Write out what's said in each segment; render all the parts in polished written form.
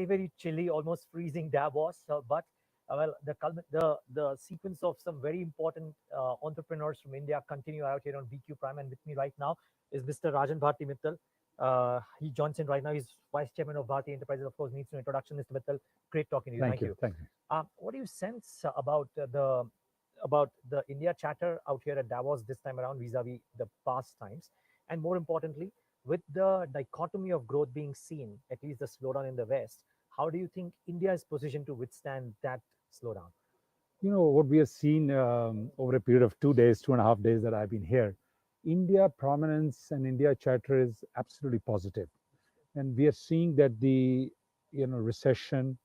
very, very chilly, almost freezing Davos. But well, the sequence of some very important entrepreneurs from India continue out here on BQ Prime. And with me right now is Mr. Rajan Bharti Mittal. He joins in right now. He's Vice Chairman of Bharti Enterprises. Of course, needs no introduction. Mr. Mittal, great talking to you. Thank you. Thank you. What do you sense about the India chatter out here at Davos this time around vis-a-vis the past times? And more importantly, with the dichotomy of growth being seen, at least the slowdown in the West, how do you think India is positioned to withstand that slowdown? You know, what we have seen over a period of 2 days, 2.5 days that I've been here, India prominence and India chatter is absolutely positive. And we are seeing that the, recession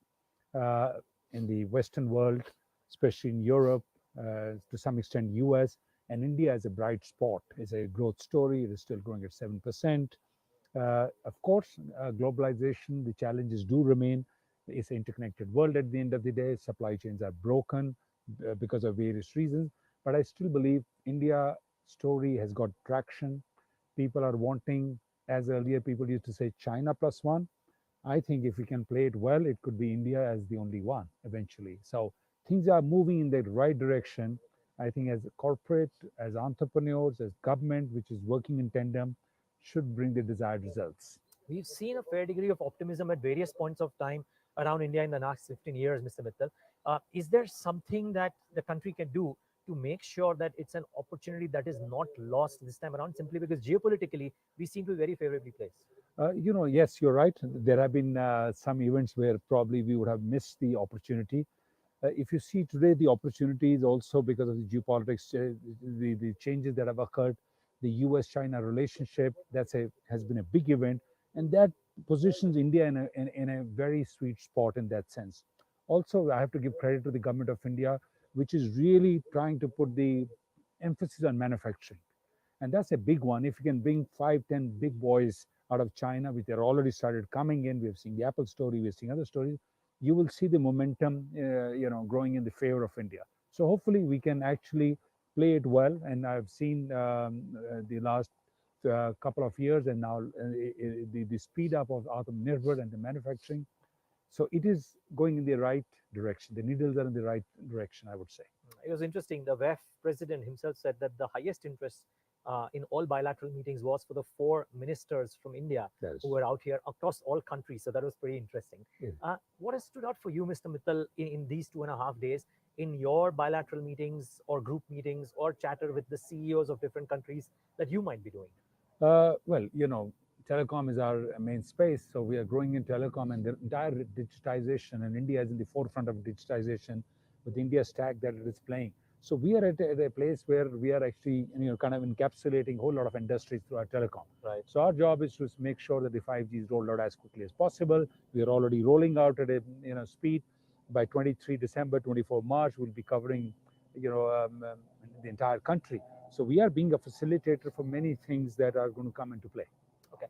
uh, in the Western world, especially in Europe, to some extent US, and India is a bright spot. It's a growth story. It is still growing at 7%. Of course, globalization, the challenges do remain. It's an interconnected world at the end of the day. Supply chains are broken because of various reasons. But I still believe India story has got traction. People are wanting, as earlier people used to say, China plus one. I think if we can play it well, it could be India as the only one eventually. So things are moving in the right direction. I think as a corporate, as entrepreneurs, as government, which is working in tandem, should bring the desired results. We've seen a fair degree of optimism at various points of time around India in the last 15 years, Mr. Mittal. Is there something that the country can do to make sure that it's an opportunity that is not lost this time around, simply because geopolitically we seem to be very favorably placed? Yes, you're right. There have been some events where probably we would have missed the opportunity. If you see today, the opportunity is also because of the geopolitics, the changes that have occurred, the US-China relationship, has been a big event, and that positions India in a very sweet spot in that sense. Also, I have to give credit to the government of India, which is really trying to put the emphasis on manufacturing. And that's a big one. If you can bring 5, 10 big boys out of China, which are already started coming in, we've seen the Apple story, we've seen other stories, you will see the momentum, growing in the favor of India. So hopefully we can actually play it well. And I've seen the last couple of years, and now the speed up of Atmanirbhar and the manufacturing. So it is going in the right direction. The needles are in the right direction, I would say. It was interesting. The WEF president himself said that the highest interest in all bilateral meetings was for the 4 ministers from India who were out here across all countries. So that was pretty interesting. Yeah. What has stood out for you, Mr. Mittal, in these 2.5 days in your bilateral meetings or group meetings or chatter with the CEOs of different countries that you might be doing? Well, telecom is our main space, so we are growing in telecom and the entire digitization, and India is in the forefront of digitization with the India stack that it is playing. So we are at a place where we are actually, kind of encapsulating a whole lot of industries through our telecom. Right. So our job is to make sure that the 5G is rolled out as quickly as possible. We are already rolling out at a speed. By 23 December, 24 March, we'll be covering, the entire country. So we are being a facilitator for many things that are going to come into play. Okay.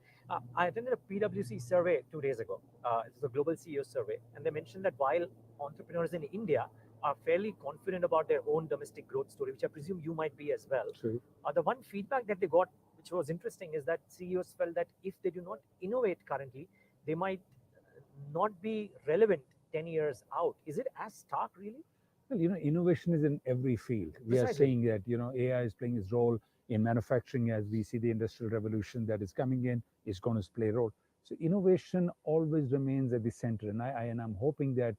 I attended a PwC survey 2 days ago. It was a global CEO survey, and they mentioned that while entrepreneurs in India are fairly confident about their own domestic growth story, which I presume you might be as well. True. The one feedback that they got, which was interesting, is that CEOs felt that if they do not innovate currently, they might not be relevant 10 years out. Is it as stark, really? Well, innovation is in every field. We are saying that, AI is playing its role in manufacturing as we see the industrial revolution that is coming in, is going to play a role. So innovation always remains at the center. And I'm hoping that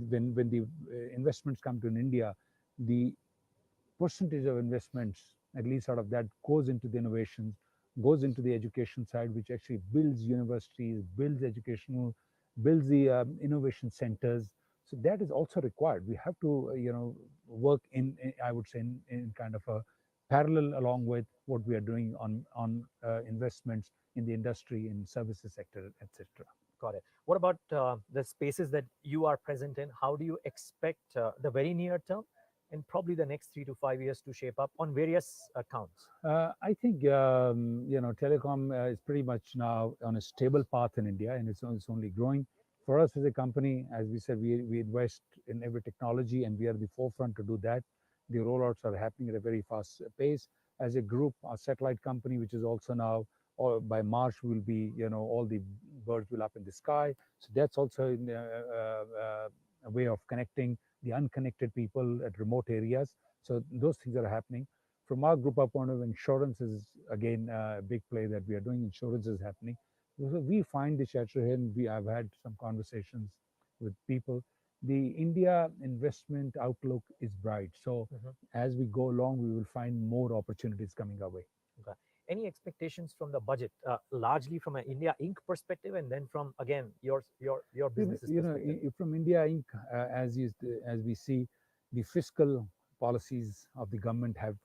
when the investments come to India, the percentage of investments, at least out of that, goes into the innovations, goes into the education side, which actually builds universities, builds educational, builds the innovation centers. So that is also required. We have to, work I would say, in kind of a parallel along with what we are doing on investments in the industry, in services sector, etc. Got it. What about the spaces that you are present in? How do you expect the very near term and probably the next 3 to 5 years to shape up on various accounts? I think telecom is pretty much now on a stable path in India, and it's only growing. For us as a company, as we said, we invest in every technology, and we are at the forefront to do that. The rollouts are happening at a very fast pace. As a group, our satellite company, which is also now or by March will be, all the birds will up in the sky. So that's also a way of connecting the unconnected people at remote areas. So those things are happening. From our group up point of insurance is again a big play that we are doing. Insurance is happening. So we find the chatter here, and I've had some conversations with people. The India investment outlook is bright. So as we go along, we will find more opportunities coming our way. Okay. Any expectations from the budget, largely from an India Inc. perspective, and then from again your business's perspective? From India Inc., as we see, the fiscal policies of the government have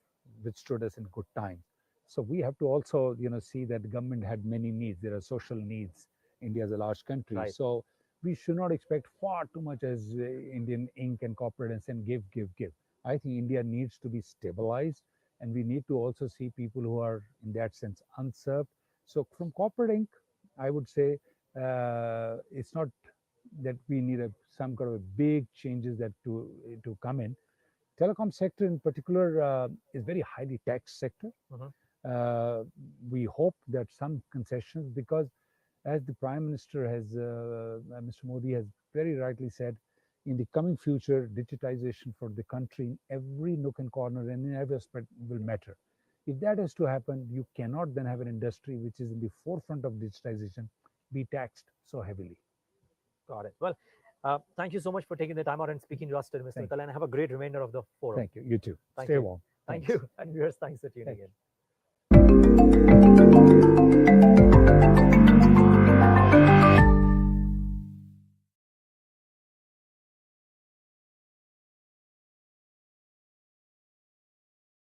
withstood us in good time. So we have to also, see that the government had many needs. There are social needs. India is a large country, Right. so we should not expect far too much as Indian Inc. and corporate and saying give, give, give. I think India needs to be stabilized, and we need to also see people who are in that sense unserved. So from corporate Inc., I would say it's not that we need some kind of a big changes that to come in. Telecom sector in particular is very highly taxed sector. We hope that some concessions, because as the Prime Minister has, Mr. Modi has very rightly said, in the coming future, digitization for the country in every nook and corner and in every aspect will matter. If that has to happen, you cannot then have an industry which is in the forefront of digitization be taxed so heavily. Got it. Well, thank you so much for taking the time out and speaking to us today, Mr. Mittal, and have a great remainder of the forum. Thank you. You too. Thank Stay you. warm. Thank you. And viewers, thanks for tuning in.